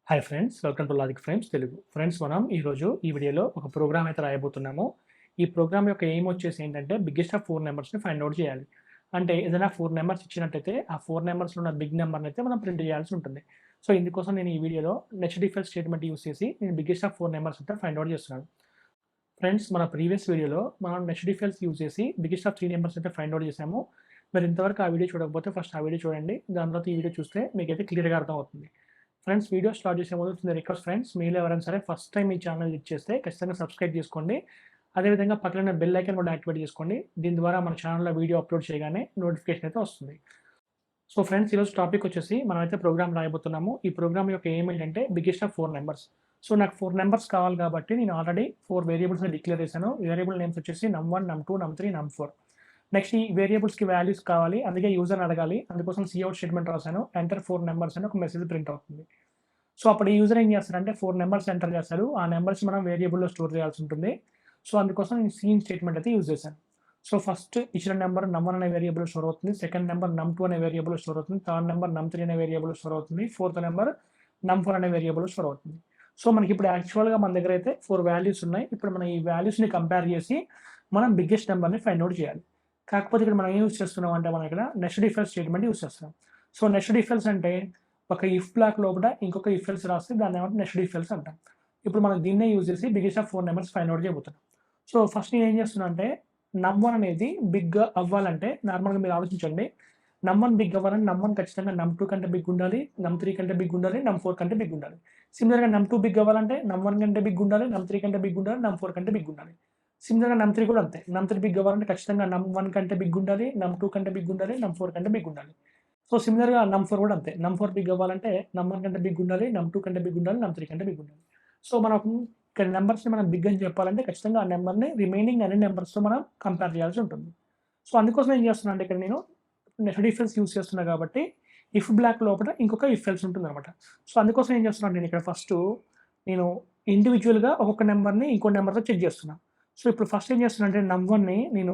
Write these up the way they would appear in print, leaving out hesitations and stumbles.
Hi friends, welcome to logic frames Telugu. Friends, మనం ఈరోజు ఈ వీడియోలో ఒక ప్రోగ్రామ్ అయితే రాయబోతున్నాము. ఈ ప్రోగ్రామ్ యొక్క ఎయిమ్ వచ్చేసి ఏంటంటే బిగ్గెస్ట్ ఆఫ్ 4 నంబర్స్‌ని ఫైండ్ ఔట్ చేయాలి. అంటే ఏదైనా 4 నంబర్స్ ఇచ్చినట్టయితే ఆ 4 నంబర్స్‌లో ఉన్న బిగ్ నంబర్‌ని అయితే మనం ప్రింట్ చేయాల్సి ఉంటుంది. సో, ఇందుకోసం నేను ఈ వీడియోలో next if else statement use చేసి నేను బిగ్గెస్ట్ ఆఫ్ 4 నంబర్స్ అయితే ఫైండ్ ఔట్ చేస్తున్నాను. ఫ్రెండ్స్, మన ప్రీవియస్ వీడియోలో మనం నెక్స్ట్ డిఫ్ ఎల్స్ యూజ్ చేసి బిగ్గెస్ట్ ఆఫ్ 3 నంబర్స్ అయితే ఫైండ్ ఔట్ చేసాము. మీరు ఇంతవరకు ఆ వీడియో చూడకపోతే ఫస్ట్ ఆ వీడియో చూడండి. దాని తర్వాత ఈ వీడియో చూస్తే మీకైతే క్లియర్‌గా అర్థమవుతుంది. ఫ్రెండ్స్, వీడియో స్టార్ట్ చేసే ముందు చిన్న రిక్వెస్ట్ ఫ్రెండ్స్, మీలో ఎవరైనా సరే ఫస్ట్ టైం ఈ ఛానల్ క్లిక్ చేస్తే ఖచ్చితంగా సబ్స్క్రైబ్ చేసుకోండి. అదేవిధంగా పక్కన బెల్ ఐకాన్ కూడా యాక్టివేట్ చేసుకోండి. దీని ద్వారా మన ఛానల్‌లో వీడియో అప్లోడ్ చేయగానే నోటిఫికేషన్ అయితే వస్తుంది. సో ఫ్రెండ్స్, ఈరోజు టాపిక్ వచ్చేసి మనమైతే ప్రోగ్రామ్ రాయబోతున్నాము. ఈ ప్రోగ్రామ్ యొక్క ఎయిమ్ ఏంటంటే బిగ్గెస్ట్ ఆఫ్ 4 నంబర్స్. సో నాకు 4 నంబర్స్ కావాలి కాబట్టి నేను ఆల్రెడీ 4 వేరియబుల్స్‌ని డిక్లేర్ చేశాను. వేరియబుల్ నేమ్స్ వచ్చేసి num1, num2, num3, num4. Next ఈ వేరియబుల్స్‌కి వాల్యూస్ కావాలి. అందుకే యూజర్‌ని అడగాలి. అందుకోసం కౌట్ స్టేట్మెంట్ రాశాను. ఎంటర్ 4 నంబర్స్ అని ఒక మెసేజ్ ప్రింట్ అవుతుంది. సో అప్పుడు ఈ యూజర్ ఏం చేస్తారంటే 4 నంబర్స్ ఎంటర్ చేస్తాడు. ఆ నంబర్స్ మనం వేరియబుల్‌లో స్టోర్ చేయాల్సి ఉంటుంది. సో అందుకోసం నేను సీన్ స్టేట్మెంట్ అయితే యూజ్ చేశాను. సో ఫస్ట్ ఇచ్చిన నంబర్ num1 అనే వేరియబుల్‌లో స్టోర్ అవుతుంది. సెకండ్ నంబర్ num2 అనే వేరియబుల్‌లో స్టోర్ అవుతుంది. థర్డ్ నంబర్ num3 అనే వేరియబుల్‌లో స్టోర్ అవుతుంది. ఫోర్త్ నంబర్ num4 అనే వేరియబుల్‌లో స్టోర్ అవుతుంది. సో మనకి ఇప్పుడు యాక్చువల్‌గా మన దగ్గర అయితే 4 వాల్యూస్ ఉన్నాయి. ఇప్పుడు మనం ఈ వాల్యూస్‌ని కంపేర్ చేసి మనం బిగ్గెస్ట్ నంబర్‌ని ఫైండ్ ఔట్ చేయాలి. కాకపోతే ఇక్కడ మనం ఏం యూజ్ చేస్తున్నాం అంటే మనం ఇక్కడ next if else statement use చేస్తున్నాం. సో నెక్స్ట్ డిఫ్ ఎల్స్ అంటే ఒక ఇఫ్ బ్లాక్ లోపల ఇంకొక ఇఫ్ ఎల్స్ రాస్తే దాన్ని ఏమంటే నెక్స్ట్ డిఫ్ ఎల్స్ అంటాం. ఇప్పుడు మనం దీన్నే యూజ్ చేసి biggest of 4 numbers find out చేయబోతున్నాం. సో ఫస్ట్ నేను ఏం చేస్తున్నా అంటే num1 అనేది బిగ్ అవ్వాలంటే నార్మల్‌గా మీరు ఆలోచించండి. num1 బిగ్ అవ్వాలంటే num1 ఖచ్చితంగా num2 కంటే బిగ్ ఉండాలి, num3 కంటే బిగ్ ఉండాలి, num4 కంటే బిగ్ ఉండాలి. సిమిలర్‌గా num2 బిగ్ అవ్వాలంటే num1 కంటే బిగ్ ఉండాలి, num3 కంటే బిగ్ ఉండాలి, num4 కంటే బిగ్ ఉండాలి. సిమిలర్‌గా num3 కూడా అంతే. num3 బిగ్ అవ్వాలంటే ఖచ్చితంగా num1 కంటే బిగ్ ఉండాలి, num2 కంటే బిగ్ ఉండాలి, num4 కంటే బిగ్ ఉండాలి. సో సిమిలర్‌గా num4 కూడా అంతే. num4 బిగ్ అవ్వాలంటే num1 కంటే బిగ్ ఉండాలి, num2 కంటే బిగ్ ఉండాలి, num3 కంటే బిగ్ ఉండాలి. సో మనం ఇక్కడ నంబర్స్‌ని మనం బిగ్ అని చెప్పాలంటే ఖచ్చితంగా ఆ నంబర్‌ని రిమైనింగ్ అన్ని నంబర్స్‌తో మనం కంపేర్ చేయాల్సి ఉంటుంది. సో అందుకోసం ఏం చేస్తున్నా అంటే ఇక్కడ నేను నెక్స్ట్ డిఫ్ ఎల్స్ యూజ్ చేస్తున్నా కాబట్టి ఇఫ్ బ్లాక్ లోపల ఇంకొక ఇఫ్ ఎల్స్ ఉంటుందన్నమాట. సో అందుకోసం ఏం చేస్తున్నాను నేను ఇక్కడ ఫస్టు నేను ఇండివిడ్యువల్‌గా ఒక్కొక్క నంబర్‌ని ఇంకో నంబర్‌తో చెక్ చేస్తున్నా. సో ఇప్పుడు ఫస్ట్ ఏం చేస్తున్నా అంటే num1ని నేను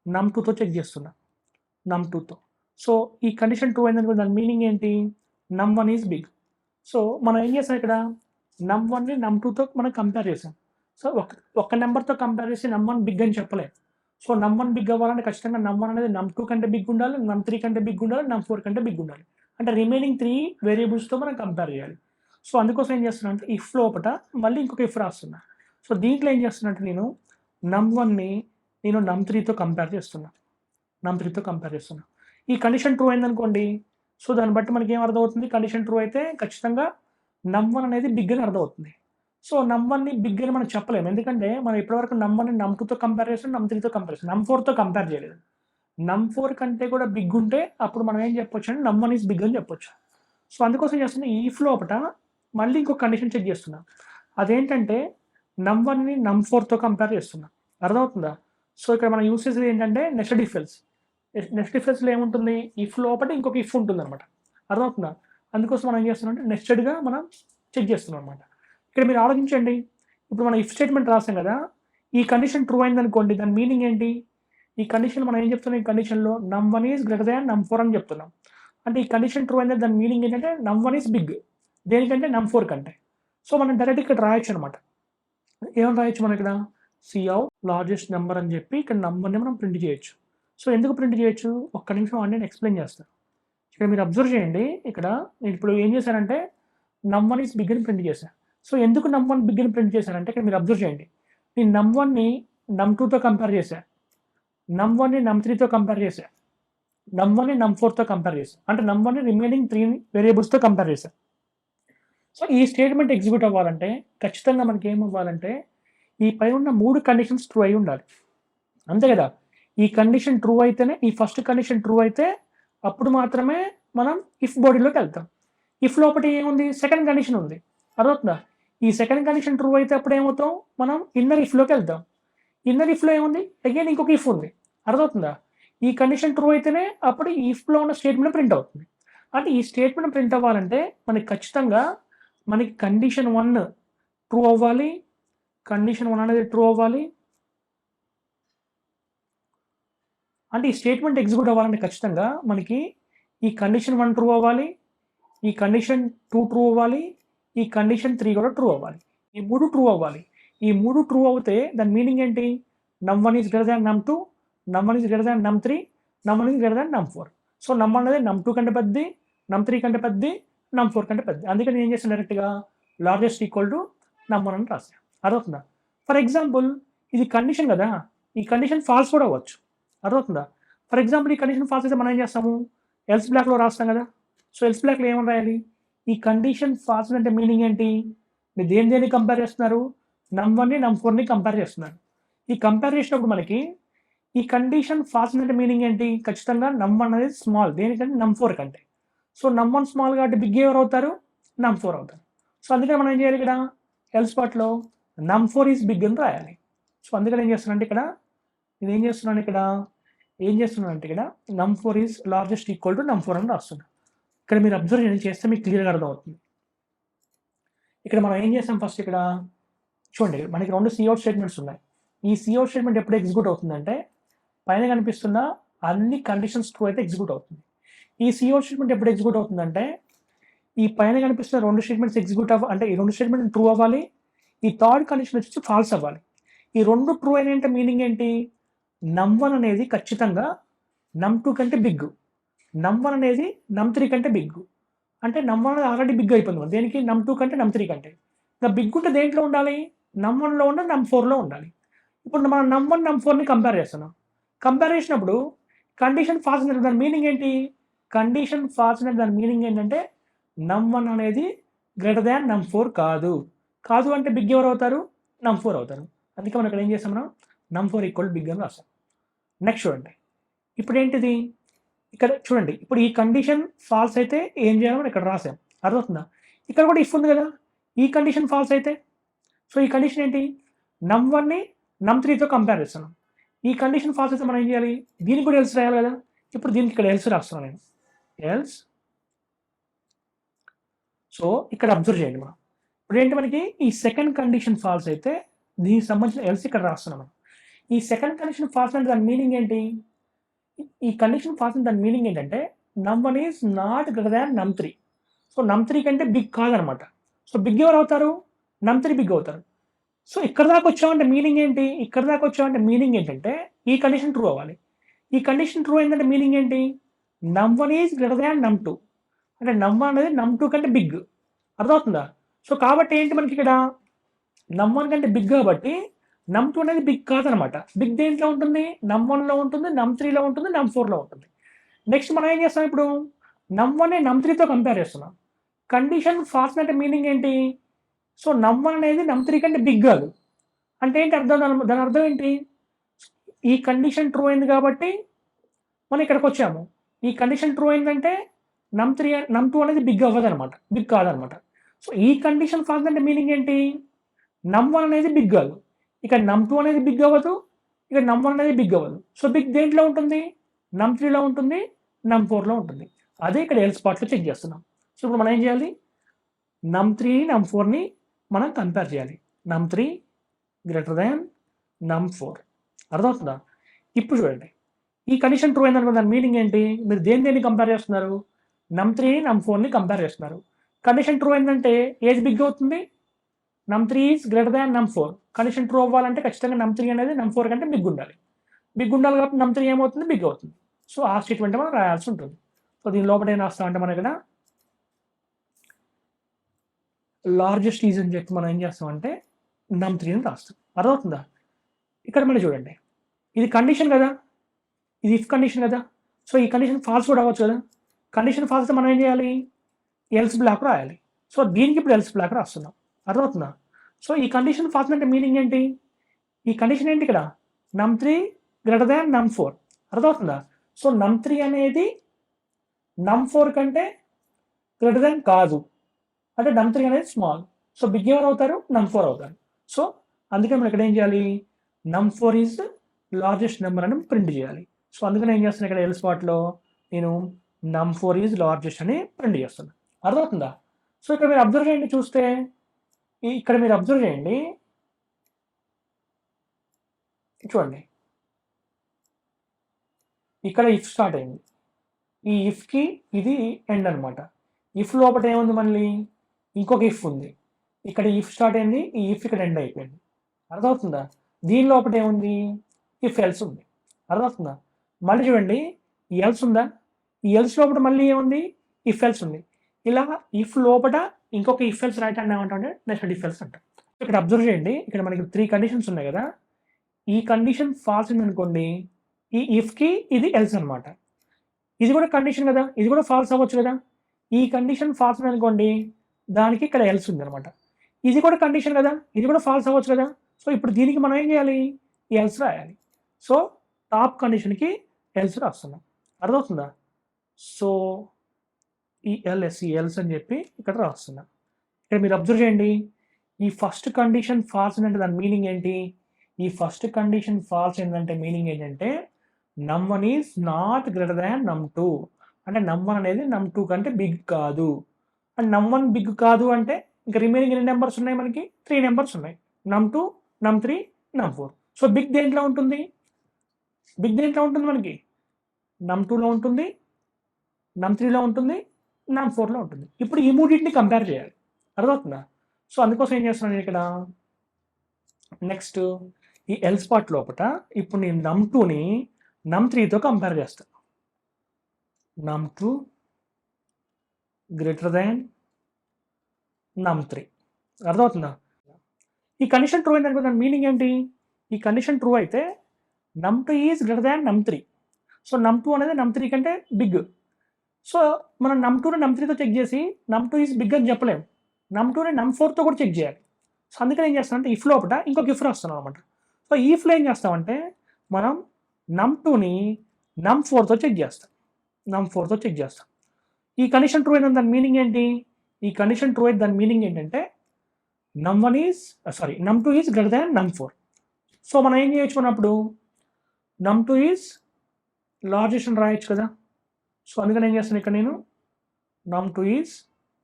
num2తో చెక్ చేస్తున్నా. num2తో. సో ఈ కండిషన్ ట్రూ అయిందనుకో దాని మీనింగ్ ఏంటి? num1 is big. సో మనం ఏం చేసాం ఇక్కడ num1ని num2తో మనం కంపేర్ చేసాం. సో ఒక్క నంబర్‌తో కంపేర్ చేసి num1 బిగ్ అని చెప్పలేం. సో num1 బిగ్ అవ్వాలంటే ఖచ్చితంగా num1 అనేది num2 కంటే బిగ్ ఉండాలి, num3 కంటే బిగ్ ఉండాలి, num4 కంటే బిగ్ ఉండాలి. అంటే రిమైనింగ్ 3 వేరియబుల్స్‌తో మనం కంపేర్ చేయాలి. సో అందుకోసం ఏం చేస్తున్నా అంటే ఇఫ్ లోపట మళ్ళీ ఇంకొక ఇఫ్ రాస్తున్నా. సో దీంట్లో ఏం చేస్తున్నా అంటే నేను num1ని నేను num3తో కంపేర్ చేస్తున్నా. num3తో కంపేర్ చేస్తున్నా. ఈ కండిషన్ ట్రూ అయిందనుకోండి. సో దాన్ని బట్టి మనకేం అర్థమవుతుంది? కండిషన్ ట్రూ అయితే ఖచ్చితంగా num1 అనేది బిగ్ అని అర్థమవుతుంది. సో num1ని బిగ్ అని మనం చెప్పలేము. ఎందుకంటే మనం ఇప్పటివరకు num1ని num2తో కంపేర్ చేసాం, num3తో కంపేర్ చేసాం. num4తో కంపేర్ చేయలేదు. num4 కంటే కూడా బిగ్ ఉంటే అప్పుడు మనం ఏం చెప్పొచ్చు అంటే num1 ఈజ్ బిగ్ అని చెప్పొచ్చు. సో అందుకోసం చేస్తున్నా ఈ ఇఫ్ లోపట మళ్ళీ ఇంకో కండిషన్ చెక్ చేస్తున్నా. అదేంటంటే num1ని num4తో కంపేర్ చేస్తున్నా. అర్థమవుతుందా? సో ఇక్కడ మనం యూజ్ చేసేది ఏంటంటే nested if else. Nested if ఎల్స్‌లో ఏముంటుంది? ఇఫ్ లోపట ఇంకొక ఇఫ్ ఉంటుందన్నమాట. అర్థమవుతుందా? అందుకోసం మనం ఏం చేస్తున్నాం అంటే నెస్టెడ్‌గా మనం చెక్ చేస్తున్నాం అన్నమాట. ఇక్కడ మీరు ఆలోచించండి. ఇప్పుడు మనం ఇఫ్ స్టేట్మెంట్ రాసాం కదా! ఈ కండిషన్ ట్రూ అయిందనుకోండి దాని మీనింగ్ ఏంటి? ఈ కండిషన్‌లో మనం ఏం చెప్తున్నాం ఈ కండిషన్‌లో num1 is greater than num4 అని చెప్తున్నాం. అంటే ఈ కండిషన్ ట్రూ అయిందంటే దాని మీనింగ్ ఏంటంటే num1 ఈజ్ బిగ్. దేనికంటే num4 కంటే. సో మనం డైరెక్ట్‌గా ఇక్కడ రాయొచ్చనమాట. ఏమని రాయొచ్చు మనం ఇక్కడ? కౌట్ లార్జెస్ట్ నంబర్ అని చెప్పి ఇక్కడ నంబర్‌ని మనం ప్రింట్ చేయొచ్చు. సో ఎందుకు ప్రింట్ చేయొచ్చు? ఒక్క నిమిషం ఆగండి, నేను ఎక్స్‌ప్లెయిన్ చేస్తాను. ఇక్కడ మీరు అబ్జర్వ్ చేయండి. ఇక్కడ నేను ఇప్పుడు ఏం చేశానంటే num1 ఈజ్ బిగ్ అని ప్రింట్ చేశా. సో ఎందుకు num1 బిగ్ అని ప్రింట్ చేశానంటే ఇక్కడ మీరు అబ్జర్వ్ చేయండి. నేను num1ని num2తో కంపేర్ చేశా. num1ని num3తో కంపేర్ చేశా. num1ని num4తో కంపేర్ చేశా. అంటే num1ని రిమైనింగ్ 3 వేరియబుల్స్‌తో కంపేర్ చేశా. సో ఈ స్టేట్మెంట్ ఎగ్జిక్యూట్ అవ్వాలంటే ఖచ్చితంగా మనకి ఏమవ్వాలంటే ఈ పై ఉన్న 3 కండిషన్స్ ట్రూ అయి ఉండాలి. అంతే కదా! ఈ కండిషన్ ట్రూ అయితేనే ఈ ఫస్ట్ కండిషన్ ట్రూ అయితే అప్పుడు మాత్రమే మనం ఇఫ్ బాడీలోకి వెళ్తాం. ఇఫ్ లోపట ఏముంది? సెకండ్ కండిషన్ ఉంది. అర్థమవుతుందా? ఈ సెకండ్ కండిషన్ ట్రూ అయితే అప్పుడు ఏమవుతాం? మనం ఇన్నర్ ఇఫ్‌లోకి వెళ్తాం. ఇన్నర్ ఇఫ్‌లో ఏముంది? అగైన్ ఇంకొక ఇఫ్ ఉంది. అర్థమవుతుందా? ఈ కండిషన్ ట్రూ అయితేనే అప్పుడు ఈ ఇఫ్‌లో ఉన్న స్టేట్మెంట్ ప్రింట్ అవుతుంది. అంటే ఈ స్టేట్మెంట్ ప్రింట్ అవ్వాలంటే మనకి ఖచ్చితంగా మనకి కండిషన్ 1 ట్రూ అవ్వాలి. కండిషన్ 1 అనేది ట్రూ అవ్వాలి. అంటే ఈ స్టేట్మెంట్ ఎగ్జిక్యూట్ అవ్వాలంటే ఖచ్చితంగా మనకి ఈ కండిషన్ 1 ట్రూ అవ్వాలి. ఈ కండిషన్ 2 ట్రూ అవ్వాలి. ఈ కండిషన్ 3 కూడా ట్రూ అవ్వాలి. ఈ 3 ట్రూ అవ్వాలి. ఈ 3 ట్రూ అవుతే దాని మీనింగ్ ఏంటి? num1 is greater than num2, num1 is greater than num3, num1 is greater than num4. So num1 అనేది num2 కంటే పెద్దది, num3 కంటే పెద్దది, num4 కంటే పెద్దది. అందుకని నేను ఏం చేశాను డైరెక్ట్‌గా లార్జెస్ట్ ఈక్వల్ టు num1 అని రాశాను. అర్థమవుతుందా? ఫర్ ఎగ్జాంపుల్ ఇది కండిషన్ కదా! ఈ కండిషన్ ఫాల్స్ కూడా అవ్వచ్చు. అర్థమవుతుందా? ఫర్ ఎగ్జాంపుల్ ఈ కండిషన్ ఫాల్స్ అయితే మనం ఏం చేస్తాము? ఎల్స్ బ్లాక్‌లో రాస్తాం కదా! సో ఎల్స్ బ్లాక్‌లో ఏమని రాయాలి? ఈ కండిషన్ ఫాల్స్ అంటే మీనింగ్ ఏంటి? మీరు దేన్ని కంపేర్ చేస్తున్నారు? num1ని num4ని కంపేర్ చేస్తున్నారు. ఈ కంపేర్ చేసినప్పుడు మనకి ఈ కండిషన్ ఫాల్స్ అంటే మీనింగ్ ఏంటి? ఖచ్చితంగా num1 అనేది స్మాల్. దేనికంటే num4 కంటే. సో num1 స్మాల్ కాబట్టి బిగ్ ఎవరు అవుతారు? num4 అవుతారు. సో అందుకని మనం ఏం చేయాలి ఇక్కడ ఎల్స్ పార్ట్‌లో num4 ఈజ్ బిగ్ అని రాయాలి. సో అందుకని ఏం చేస్తున్నానంటే ఇక్కడ నేనేం చేస్తున్నాను ఇక్కడ ఏం చేస్తున్నానంటే ఇక్కడ num4 is largest equal to num4 అని రాస్తున్నా. ఇక్కడ మీరు అబ్జర్వ్ చేస్తే మీకు క్లియర్‌గా అర్థమవుతుంది. ఇక్కడ మనం ఏం చేసాం ఫస్ట్ ఇక్కడ చూడండి మనకి 2 సిఔట్ స్టేట్మెంట్స్ ఉన్నాయి. ఈ సిఔట్ స్టేట్మెంట్ ఎప్పుడు ఎగ్జిక్యూట్ అవుతుందంటే పైన కనిపిస్తున్న అన్ని కండిషన్స్ ట్రూ అయితే ఎగ్జిక్యూట్ అవుతుంది. ఈ సిఔట్ స్టేట్మెంట్ ఎప్పుడు ఎగ్జిక్యూట్ అవుతుందంటే ఈ పైన కనిపిస్తున్న 2 స్టేట్మెంట్స్ ఎగ్జిక్యూట్ అంటే ఈ 2 స్టేట్మెంట్ ట్రూ అవ్వాలి. ఈ థర్డ్ కండిషన్ వచ్చి ఫాల్స్ అవ్వాలి. ఈ 2 ట్రూ అయినంటే మీనింగ్ ఏంటి? num1 అనేది ఖచ్చితంగా num2 కంటే బిగ్. num1 అనేది num3 కంటే బిగ్. అంటే num1 ఆల్రెడీ బిగ్ అయిపోయింది. దేనికి? num2 కంటే num3 కంటే. ఇంకా బిగ్ ఉంటే దేంట్లో ఉండాలి? num1లో ఉండాలి, num4లో ఉండాలి. ఇప్పుడు మనం num1, num4ని కంపేర్ చేస్తున్నాం. కంపేర్ చేసినప్పుడు కండిషన్ ఫాల్స్ అంటే దాని మీనింగ్ ఏంటి? కండిషన్ ఫాల్స్ అంటే దాని మీనింగ్ ఏంటంటే num1 అనేది గ్రేటర్ దాన్ num4 కాదు. కాదు అంటే బిగ్ ఎవరు అవుతారు? num4 అవుతారు. అందుకే మనం ఇక్కడ ఏం చేస్తాం మనం num4 ఈక్వల్ బిగ్ అని రాస్తాం. నెక్స్ట్ చూడండి. ఇప్పుడు ఏంటిది? ఇక్కడ చూడండి. ఇప్పుడు ఈ కండిషన్ ఫాల్స్ అయితే ఏం చేయాలో మనం ఇక్కడ రాసాం. అర్థమవుతుందా? ఇక్కడ కూడా ఇఫ్ ఉంది కదా! ఈ కండిషన్ ఫాల్స్ అయితే సో ఈ కండిషన్ ఏంటి? num1ని num3తో కంపేర్ చేస్తున్నాం. ఈ కండిషన్ ఫాల్స్ అయితే మనం ఏం చేయాలి? దీనికి కూడా ఎల్స్ రాయాలి కదా! ఇప్పుడు దీనికి ఇక్కడ ఎల్స్ రాస్తున్నాను నేను. ఎల్స్ సో ఇక్కడ అబ్జర్వ్ చేయండి మనం. ఇప్పుడేంటి మనకి ఈ సెకండ్ కండిషన్ ఫాల్స్ అయితే దీనికి సంబంధించిన ఎల్స్ ఇక్కడ రాస్తున్నాం మనం. ఈ సెకండ్ కండిషన్ ఫాల్స్ అంటే దాని మీనింగ్ ఏంటి? ఈ కండిషన్ ఫాల్స్ దాని మీనింగ్ ఏంటంటే num1 is not greater than num3. So num3 కంటే బిగ్ కాదనమాట. సో బిగ్ ఎవరు అవుతారు? num3 బిగ్ అవుతారు. సో ఇక్కడ దాకా వచ్చామంటే మీనింగ్ ఏంటి? ఇక్కడ దాకా వచ్చామంటే మీనింగ్ ఏంటంటే ఈ కండిషన్ ట్రూ అవ్వాలి. ఈ కండిషన్ ట్రూ అయిందంటే మీనింగ్ ఏంటి? num1 is greater than num2. అంటే num1 అనేది num2 కంటే బిగ్. అర్థమవుతుందా? సో కాబట్టి ఏంటి మనకి ఇక్కడ num1 కంటే బిగ్ కాబట్టి num2 అనేది బిగ్ కాదనమాట. బిగ్ దేంట్లో ఉంటుంది? num1లో ఉంటుంది, num3లో ఉంటుంది, num4లో ఉంటుంది. నెక్స్ట్ మనం ఏం చేస్తాం ఇప్పుడు? num1ని num3తో కంపేర్ చేస్తున్నాం. కండిషన్ ఫాల్స్ అంటే మీనింగ్ ఏంటి? సో num1 అనేది num3 కంటే బిగ్ కాదు. అంటే ఏంటి అర్థం? దాని అర్థం ఏంటి? ఈ కండిషన్ ట్రూ అయింది కాబట్టి మనం ఇక్కడికొచ్చాము. ఈ కండిషన్ ట్రూ అయిందంటే num2 అనేది బిగ్ అవ్వదనమాట. బిగ్ కాదనమాట. సో ఈ కండిషన్ ఫాల్స్ అంటే మీనింగ్ ఏంటి? num1 అనేది బిగ్ కాదు. ఇక num2 అనేది బిగ్ అవ్వదు. ఇక num1 అనేది బిగ్ అవ్వదు. సో బిగ్ దేంట్లో ఉంటుంది? num3లో ఉంటుంది, num4లో ఉంటుంది. అదే ఇక్కడ ఎల్స్ పార్ట్‌లో చెక్ చేస్తున్నాం. సో ఇప్పుడు మనం ఏం చేయాలి? num3, num4ని మనం కంపేర్ చేయాలి. num3 greater than num4. అర్థమవుతుందా? ఇప్పుడు చూడండి. ఈ కండిషన్ ట్రూ అయిందనుకో దాని మీనింగ్ ఏంటి? మీరు దేన్ని కంపేర్ చేస్తున్నారు? num3ని num4ని కంపేర్ చేస్తున్నారు. కండిషన్ ట్రూ అయిందంటే ఏది బిగ్ అవుతుంది? num3 is greater than num4. Condition true అవ్వాలంటే ఖచ్చితంగా num3 అనేది num4 కంటే బిగ్ ఉండాలి. బిగ్ ఉండాలి కాబట్టి num3 ఏమవుతుంది? బిగ్ అవుతుంది. సో ఆ స్టేట్మెంట్ మనం రాయాల్సి ఉంటుంది. సో దీని లోపల ఏం రాస్తామంటే మనం ఇక్కడ లార్జెస్ట్ ఈజ్ అని చెప్పి మనం ఏం చేస్తామంటే num3 అని రాస్తాం. అర్థమవుతుందా? ఇక్కడ మళ్ళీ చూడండి. ఇది కండిషన్ కదా! ఇది ఇఫ్ కండిషన్ కదా! సో ఈ కండిషన్ ఫాల్స్ కూడా అవ్వచ్చు కదా! కండిషన్ ఫాల్స్ అయితే మనం ఏం చేయాలి? ఎల్స్ బ్లాక్ రాయాలి. సో దీనికి ఇప్పుడు ఎల్స్ బ్లాక్ రాస్తున్నాం. అర్థమవుతుందా? సో ఈ కండిషన్ ఫాల్స్ అంటే మీనింగ్ ఏంటి? ఈ కండిషన్ ఏంటి ఇక్కడ? num3 greater than num4. అర్థమవుతుందా? సో num3 అనేది num4 కంటే గ్రేటర్ దాన్ కాదు. అంటే num3 అనేది స్మాల్. సో బిగ్ ఎవరు అవుతారు? num4 అవుతారు. సో అందుకని మనం ఇక్కడ ఏం చేయాలి? num4 ఈజ్ లార్జెస్ట్ నెంబర్ అని ప్రింట్ చేయాలి. సో అందుకని ఏం చేస్తున్నా ఇక్కడ ఎల్స్ పార్ట్‌లో నేను num4 ఈజ్ లార్జెస్ట్ అని ప్రింట్ చేస్తున్నా. అర్థమవుతుందా? సో ఇక్కడ మీరు అబ్జర్వ్ చేయండి చూస్తే ఇక్కడ మీరు అబ్జర్వ్ చేయండి. చూడండి. ఇక్కడ ఇఫ్ స్టార్ట్ అయింది. ఈ ఇఫ్‌కి ఇది ఎండ్ అనమాట. ఇఫ్ లోపట ఏముంది మళ్ళీ? ఇంకొక ఇఫ్ ఉంది, ఇక్కడ ఇఫ్ స్టార్ట్ అయింది, ఈ ఇఫ్ ఇక్కడ ఎండ్ అయిపోయింది. అర్థమవుతుందా? దీని లోపల ఏముంది? ఇఫ్ ఎల్స్ ఉంది. అర్థమవుతుందా? మళ్ళీ చూడండి, ఈ ఎల్స్ ఉందా, ఈ ఎల్స్ లోపల మళ్ళీ ఏముంది? ఇఫ్ ఎల్స్ ఉంది. ఇలా ఇఫ్ లోపల ఇంకొక ఇఫ్ ఎల్స్ రైట్ హ్యాండ్ ఏమంటామంటే నెక్స్ట్ ఇఫ్ ఎల్స్ అంటాం. ఇక్కడ అబ్జర్వ్ చేయండి, ఇక్కడ మనకి 3 కండిషన్స్ ఉన్నాయి కదా, ఈ కండిషన్ ఫాల్స్ అనుకోండి, ఈ ఇఫ్కి ఇది ఎల్స్ అనమాట. ఇది కూడా కండిషన్ కదా, ఇది కూడా ఫాల్స్ అవ్వచ్చు కదా. ఈ కండిషన్ ఫాల్స్ అనుకోండి, దానికి ఇక్కడ ఎల్స్ ఉంది అనమాట. ఇది కూడా కండిషన్ కదా, ఇది కూడా ఫాల్స్ అవ్వచ్చు కదా. సో ఇప్పుడు దీనికి మనం ఏం చేయాలి? ఎల్స్ రాయాలి. సో టాప్ కండిషన్కి ఎల్స్ రాస్తున్నాం. అర్థమవుతుందా? సో ఈ ఎల్స్ అని చెప్పి ఇక్కడ రాస్తున్నాం. ఇక్కడ మీరు అబ్జర్వ్ చేయండి, ఈ ఫస్ట్ కండిషన్ ఫాల్స్ అంటే దాని మీనింగ్ ఏంటి? ఈ ఫస్ట్ కండిషన్ ఫాల్స్ ఏంటంటే మీనింగ్ ఏంటంటే num1 is not greater than num2. అంటే num1 అనేది num2 కంటే బిగ్ కాదు. అండ్ num1 బిగ్ కాదు అంటే ఇంకా రిమైనింగ్ ఎన్ని నెంబర్స్ ఉన్నాయి? మనకి 3 నెంబర్స్ ఉన్నాయి, num2, num3, num4. So big దేంట్లో ఉంటుంది? బిగ్ దేంట్లో ఉంటుంది? మనకి num2లో ఉంటుంది, num3లో ఉంటుంది, num4లో ఉంటుంది. ఇప్పుడు ఈ మూడింటిని కంపేర్ చేయాలి. అర్థమవుతుందా? సో అందుకోసం ఏం చేస్తున్నాను ఇక్కడ, నెక్స్ట్ ఈ ఎల్స్ పార్ట్ లోపల ఇప్పుడు నేను num2ని num3తో కంపేర్ చేస్తాను. num2 greater than num3. అర్థమవుతుందా? ఈ కండిషన్ ట్రూ అయిందనుకో, దాని మీనింగ్ ఏంటి? ఈ కండిషన్ ట్రూ అయితే num2 is greater than num3. So num2 అనేది num3 కంటే బిగ్. సో మనం num2ని num3తో చెక్ చేసి num2 ఈజ్ బిగ్ అని చెప్పలేము, num2ని num4తో కూడా చెక్ చేయాలి. సో అందుకని ఏం చేస్తామంటే ఇఫ్ లోపల ఇంకొక ఇఫ్ రాస్తున్నాం అనమాట. సో ఈ ఇఫ్లో ఏం చేస్తామంటే మనం num2ని num4తో చెక్ చేస్తాం. ఈ కండిషన్ ట్రూ అయిన దాని మీనింగ్ ఏంటి? ఈ కండిషన్ ట్రూ అయితే దాని మీనింగ్ ఏంటంటే num2 is greater than num4. So మనం ఏం చేయొచ్చు? మనం అప్పుడు num2 ఈజ్ లార్జెస్ట్ అని రాయొచ్చు కదా. సో అందుకని ఏం చేస్తాను, ఇక్కడ నేను num2 ఈజ్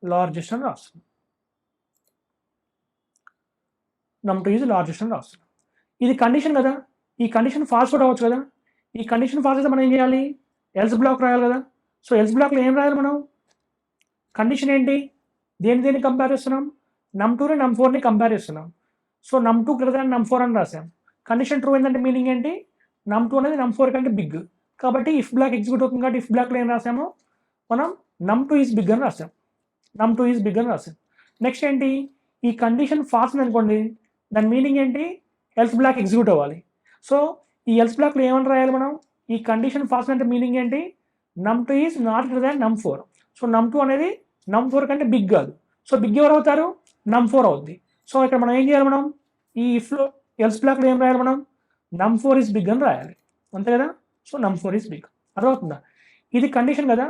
లార్జెస్ట్ అని రాస్తాను. num2 ఈజ్ లార్జెస్ట్ అని రాస్తాను. ఇది కండిషన్ కదా, ఈ కండిషన్ ఫాల్స్ కూడా అవ్వచ్చు కదా. ఈ కండిషన్ ఫాల్స్ అయితే మనం ఏం చేయాలి? ఎల్స్ బ్లాక్ రాయాలి కదా. సో ఎల్స్ బ్లాక్లో ఏం రాయాలి మనం? కండిషన్ ఏంటి? దేన్ని కంపేర్ చేస్తున్నాం? num2ని num4ని కంపేర్ చేస్తున్నాం. So num2 greater than num4 అని రాసాం. కండిషన్ ట్రూ ఏంటంటే మీనింగ్ ఏంటి? num2 అనేది num4 కంటే బిగ్. కాబట్టి ఇఫ్ బ్లాక్ ఎగ్జిక్యూట్ అవుతుంది కాబట్టి ఇఫ్ బ్లాక్లో ఏం రాసాము మనం? num2 ఈజ్ బిగ్ అని రాసాం. నెక్స్ట్ ఏంటి? ఈ కండిషన్ ఫాల్స్ అనుకోండి, దాని మీనింగ్ ఏంటి? ఎల్స్ బ్లాక్ ఎగ్జిక్యూట్ అవ్వాలి. సో ఈ ఎల్స్ బ్లాక్లో ఏమని రాయాలి మనం? ఈ కండిషన్ ఫాల్స్ అంటే మీనింగ్ ఏంటి? num2 is not greater than num4. So num2 అనేది num4 కంటే బిగ్ కాదు. సో బిగ్ ఎవరు అవుతారు? num4 అవుద్ది. సో ఇక్కడ మనం ఏం చేయాలి? మనం ఈ ఇఫ్లో ఎల్స్ బ్లాక్లో ఏం రాయాలి మనం? num4 ఈజ్ బిగ్ అని రాయాలి, అంతే కదా. So num4 is big. అర్థమవుతుందా? ఇది కండిషన్ కదా.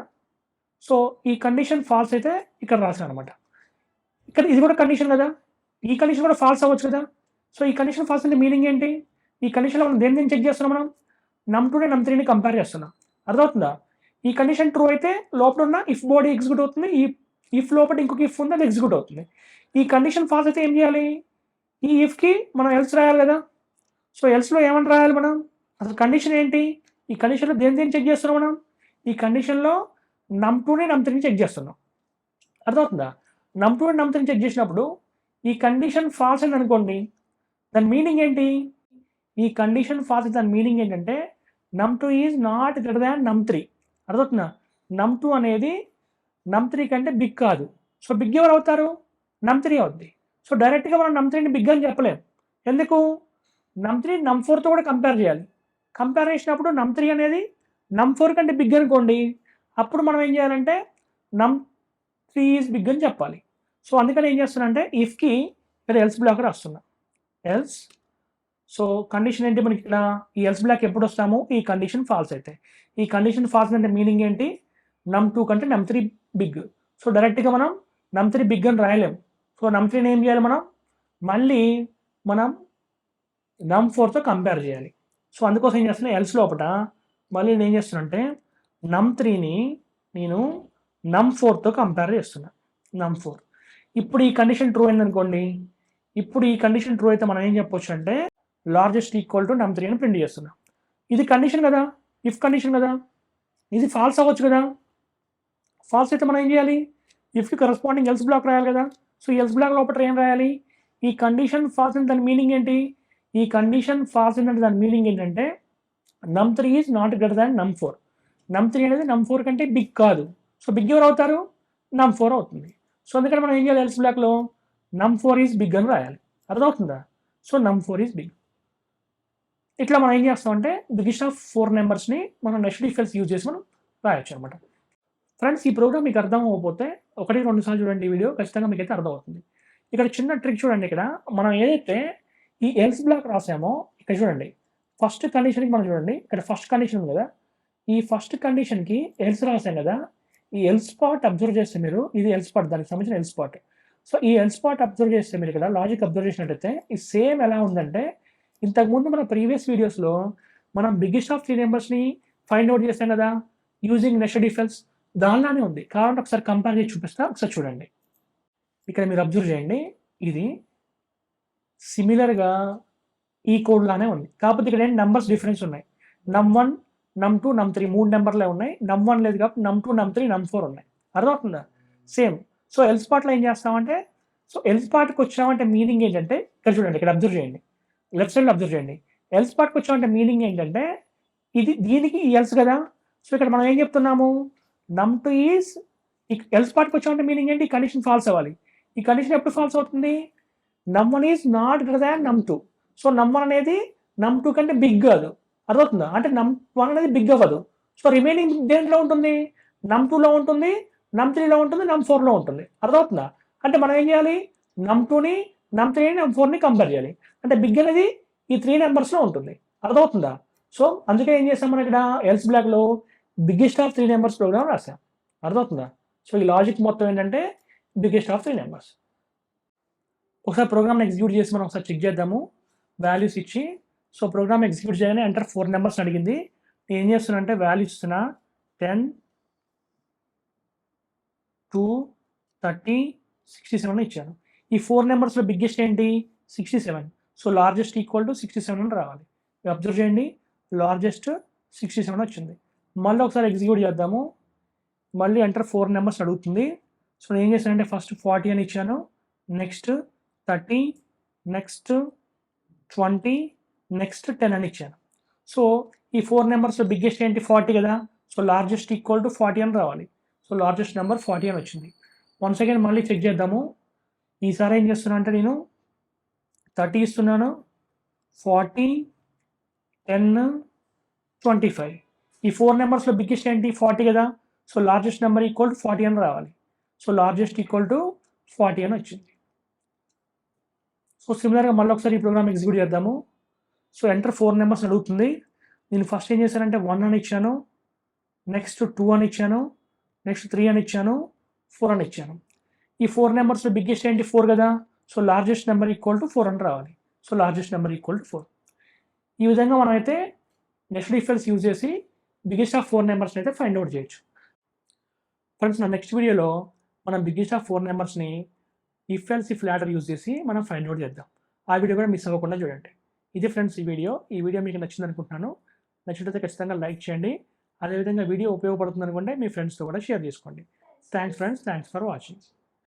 సో ఈ కండిషన్ ఫాల్స్ అయితే ఇక్కడ రాసాను అనమాట. ఇక్కడ ఇది కూడా కండిషన్ కదా, ఈ కండిషన్ కూడా ఫాల్స్ అవ్వచ్చు కదా. సో ఈ కండిషన్ ఫాల్స్ అంటే మీనింగ్ ఏంటి? ఈ కండిషన్లో మనం దేన్ని చెక్ చేస్తున్నాం? మనం num2ని num3ని కంపేర్ చేస్తున్నాం. అర్థమవుతుందా? ఈ కండిషన్ ట్రూ అయితే లోపల ఉన్న ఇఫ్ బాడీ ఎగ్జిక్యూట్ అవుతుంది, ఈ ఇఫ్ లోపల ఇంకొక ఇఫ్ ఉంది, అది ఎగ్జిక్యూట్ అవుతుంది. ఈ కండిషన్ ఫాల్స్ అయితే ఏం చేయాలి? ఈ ఇఫ్కి మనం ఎల్స్ రాయాలి కదా. సో ఎల్స్లో ఏమని రాయాలి మనం? అసలు కండిషన్ ఏంటి? ఈ కండిషన్లో దేన్ని చెక్ చేస్తున్నాం మనం? ఈ కండిషన్లో num2ని num3ని చెక్ చేస్తున్నాం. అర్థమవుతుందా? num2ని num3ని చెక్ చేసినప్పుడు ఈ కండిషన్ ఫాల్స్ అని అనుకోండి, దాని మీనింగ్ ఏంటి? ఈ కండిషన్ ఫాల్స్ దాని మీనింగ్ ఏంటంటే num2 is not greater than num3. అర్థమవుతుందా? num2 అనేది num3 కంటే బిగ్ కాదు. సో బిగ్ ఎవరు అవుతారు? num3 అవుద్ది. సో డైరెక్ట్గా మనం num3ని బిగ్ అని చెప్పలేము. ఎందుకు? num3 num4తో కూడా కంపేర్ చేయాలి. కంపేర్ చేసినప్పుడు num3 అనేది num4 కంటే బిగ్ అనుకోండి, అప్పుడు మనం ఏం చేయాలంటే num3 ఈజ్ బిగ్ అని చెప్పాలి. సో అందుకని ఏం చేస్తున్నా అంటే ఇఫ్కి ఇక్కడ ఎల్స్ బ్లాక్ రాస్తున్నా. ఎల్స్. సో కండిషన్ ఏంటి మనకి ఇక్కడ? ఈ ఎల్స్ బ్లాక్ ఎప్పుడు వస్తాము? ఈ కండిషన్ ఫాల్స్ అయితే. ఈ కండిషన్ ఫాల్స్ అంటే మీనింగ్ ఏంటి? num2 కంటే num3 బిగ్. సో డైరెక్ట్గా మనం num3 బిగ్ అని రాయలేము. సో num3ని ఏం చేయాలి మనం? మళ్ళీ మనం num4తో కంపేర్ చేయాలి. సో అందుకోసం ఏం చేస్తున్నా, ఎల్స్ లోపల మళ్ళీ నేను ఏం చేస్తున్నా అంటే num3ని నేను num4తో కంపేర్ చేస్తున్నా. num4. ఇప్పుడు ఈ కండిషన్ ట్రూ అయిందనుకోండి, ఇప్పుడు ఈ కండిషన్ ట్రూ అయితే మనం ఏం చెప్పొచ్చు అంటే లార్జెస్ట్ ఈక్వల్ టు num3 అని ప్రింట్ చేస్తున్నాం. ఇది కండిషన్ కదా, ఇఫ్ కండిషన్ కదా. ఇది ఫాల్స్ అవ్వచ్చు కదా. ఫాల్స్ అయితే మనం ఏం చేయాలి? ఇఫ్కి కరస్పాండింగ్ ఎల్స్ బ్లాక్ రాయాలి కదా. సో ఎల్స్ బ్లాక్ లోపల ఏం రాయాలి? ఈ కండిషన్ ఫాల్స్ అంటే దాని మీనింగ్ ఏంటి? ఈ కండిషన్ ఫాల్స్ అంటే దాని మీనింగ్ ఏంటంటే num3 is not greater than num4. num3 అనేది num4 కంటే బిగ్ కాదు. సో బిగ్ ఎవరు అవుతారు? num4 అవుతుంది. సో అందుకని మనం ఏం చేయాలి? ఎల్స్ బ్లాక్లో num4 ఈజ్ బిగ్ అని రాయాలి. అర్థమవుతుందా? So num4 is big. ఇట్లా మనం ఏం చేస్తామంటే బిగ్గెస్ట్ ఆఫ్ 4 నెంబర్స్ని మనం నెక్స్ట్ ఇఫ్ ఎల్స్ యూజ్ చేసి మనం రాయొచ్చు అనమాట. ఫ్రెండ్స్, ఈ ప్రోగ్రామ్ మీకు అర్థం అవ్వకపోతే 1-2 సార్లు చూడండి ఈ వీడియో, ఖచ్చితంగా మీకు అయితే అర్థమవుతుంది. ఇక్కడ చిన్న ట్రిక్ చూడండి. ఇక్కడ మనం ఏదైతే ఈ ఎల్స్ బ్లాక్ రాసామో ఇక్కడ చూడండి, ఫస్ట్ కండిషన్కి మనం చూడండి, ఇక్కడ ఫస్ట్ కండిషన్ ఉంది కదా, ఈ ఫస్ట్ కండిషన్కి ఎల్స్ రాసాం కదా, ఈ ఎల్స్ పార్ట్ అబ్జర్వ్ చేస్తే మీరు, ఇది ఎల్స్ పార్ట్, దానికి సంబంధించిన ఎల్స్ పార్ట్. సో ఈ ఎల్స్ పార్ట్ అబ్జర్వ్ చేస్తే మీరు ఇక్కడ లాజిక్ అబ్జర్వ్ చేసినట్టయితే ఈ సేమ్ ఎలా ఉందంటే ఇంతకుముందు మన ప్రీవియస్ వీడియోస్లో మనం బిగ్గెస్ట్ ఆఫ్ 3 నెంబర్స్ని ఫైండ్ అవుట్ చేస్తాం కదా యూజింగ్ నెస్టెడ్ ఇఫ్ ఎల్స్, దానిలానే ఉంది. కాబట్టి ఒకసారి కంపేర్ చేసి చూపిస్తా, ఒకసారి చూడండి. ఇక్కడ మీరు అబ్జర్వ్ చేయండి, ఇది సిమిలర్గా ఈ కోడ్ లానే ఉంది. కాకపోతే ఇక్కడ ఏంటి నెంబర్స్ డిఫరెన్స్ ఉన్నాయి. num1, num2, num3 3 నెంబర్లే ఉన్నాయి. num1 లేదు కాబట్టి num2, num3, num4 ఉన్నాయి. అర్థమవుతుందా? సేమ్. సో ఎల్స్ పార్ట్లో ఏం చేస్తామంటే, సో ఎల్స్ పార్ట్కి వచ్చామంటే మీనింగ్ ఏంటంటే ఇక్కడ చూడండి, ఇక్కడ అబ్జర్వ్ చేయండి, లెఫ్ట్ సైడ్లో అబ్జర్వ్ చేయండి. ఎల్స్ పార్ట్కి వచ్చామంటే మీనింగ్ ఏంటంటే ఇది దీనికి ఈ ఎల్స్ కదా. సో ఇక్కడ మనం ఏం చెప్తున్నాము? num2 ఈజ్ ఎల్స్ పార్ట్కి వచ్చామంటే మీనింగ్ ఏంటి? ఈ కండిషన్ ఫాల్స్ అవ్వాలి. ఈ కండిషన్ ఎప్పుడు ఫాల్స్ అవుతుంది? num1 is not greater than num2. So num1 అనేది num2 కంటే బిగ్ కాదు. అర్థమవుతుందా? అంటే num1 అనేది బిగ్ అవ్వదు. సో రిమైనింగ్ దేంట్లో ఉంటుంది? num2లో ఉంటుంది, num3లో ఉంటుంది, num4లో ఉంటుంది. అర్థమవుతుందా? అంటే మనం ఏం చేయాలి? num2ని, num3ని, num4ని కంపేర్ చేయాలి. అంటే బిగ్ అనేది ఈ 3 నెంబర్స్లో ఉంటుంది. అర్థమవుతుందా? సో అందుకే ఏం చేస్తాం మనం ఇక్కడ ఎల్స్ బ్లాక్లో బిగ్గెస్ట్ ఆఫ్ 3 నెంబర్స్ ప్రోగ్రామ్ రాసాం. అర్థమవుతుందా? సో ఈ లాజిక్ మొత్తం ఏంటంటే బిగ్గెస్ట్ ఆఫ్ 3 నెంబర్స్. ఒకసారి ప్రోగ్రామ్ని ఎగ్జిక్యూట్ చేసి మనం ఒకసారి చెక్ చేద్దాము వాల్యూస్ ఇచ్చి. సో ప్రోగ్రామ్ ఎగ్జిక్యూట్ చేయగానే ఎంటర్ 4 నెంబర్స్ అడిగింది. నేను ఏం చేస్తున్నా అంటే వాల్యూస్ ఇస్తున్నా 10, 2, 30, 67 ఇచ్చాను. ఈ 4 నెంబర్స్లో బిగ్గెస్ట్ ఏంటి? 67. సో లార్జెస్ట్ ఈక్వల్ టు 67 అని రావాలి. అబ్జర్వ్ చేయండి, లార్జెస్ట్ 67 వచ్చింది. మళ్ళీ ఒకసారి ఎగ్జిక్యూట్ చేద్దాము. మళ్ళీ ఎంటర్ 4 నెంబర్స్ అడుగుతుంది. సో నేను ఏం చేశానంటే ఫస్ట్ 40 అని ఇచ్చాను, నెక్స్ట్ 30, నెక్స్ట్ 20, నెక్స్ట్ 10 అని ఇచ్చాను. సో ఈ 4 నెంబర్స్లో బిగ్గెస్ట్ ఏంటి? 40 కదా. సో లార్జెస్ట్ ఈక్వల్ టు 40 అని రావాలి. సో లార్జెస్ట్ నెంబర్ 40 అని వచ్చింది. వన్ సెకండ్ మళ్ళీ చెక్ చేద్దాము. ఈసారి ఏం చేస్తున్నా అంటే నేను 30 ఇస్తున్నాను, 40, 10, 25. ఈ 4 నెంబర్స్లో బిగ్గెస్ట్ ఏంటి? 40 కదా. So largest number equal to 40 అని రావాలి. సో లార్జెస్ట్ ఈక్వల్ టు 40 అని వచ్చింది. సో సిమిలర్గా మళ్ళీ ఒకసారి ఈ ప్రోగ్రామ్ ఎగ్జిక్యూట్ చేద్దాము. సో ఎంటర్ 4 నెంబర్స్ అడుగుతుంది. నేను ఫస్ట్ ఏం చేశానంటే 1 అని ఇచ్చాను, నెక్స్ట్ 2 అని ఇచ్చాను, నెక్స్ట్ 3 అని ఇచ్చాను, 4 అని ఇచ్చాను. ఈ 4 నెంబర్స్లో బిగ్గెస్ట్ ఏంటి? 4 కదా. So largest number equal to 4 అని రావాలి. So largest number equal to 4. ఈ విధంగా మనం అయితే నెక్స్ట్ ఇఫ్ ఎల్స్ యూజ్ చేసి బిగ్గెస్ట్ ఆఫ్ 4 నెంబర్స్ని అయితే ఫైండ్ అవుట్ చేయొచ్చు. ఫ్రెండ్స్, నా నెక్స్ట్ వీడియోలో మనం బిగ్గెస్ట్ ఆఫ్ 4 నెంబర్స్ని if else if ladder use చేసి మనం ఫైండ్ అవుట్ చేద్దాం. ఆ వీడియో కూడా మిస్ అవ్వకుండా చూడండి. ఇది ఫ్రెండ్స్ ఈ వీడియో మీకు నచ్చింది అనుకుంటున్నాను. నచ్చినట్లయితే ఖచ్చితంగా లైక్ చేయండి. అదేవిధంగా వీడియో ఉపయోగపడుతుంది అనుకుంటే మీ ఫ్రెండ్స్తో కూడా షేర్ చేసుకోండి. Thanks friends, thanks for watching.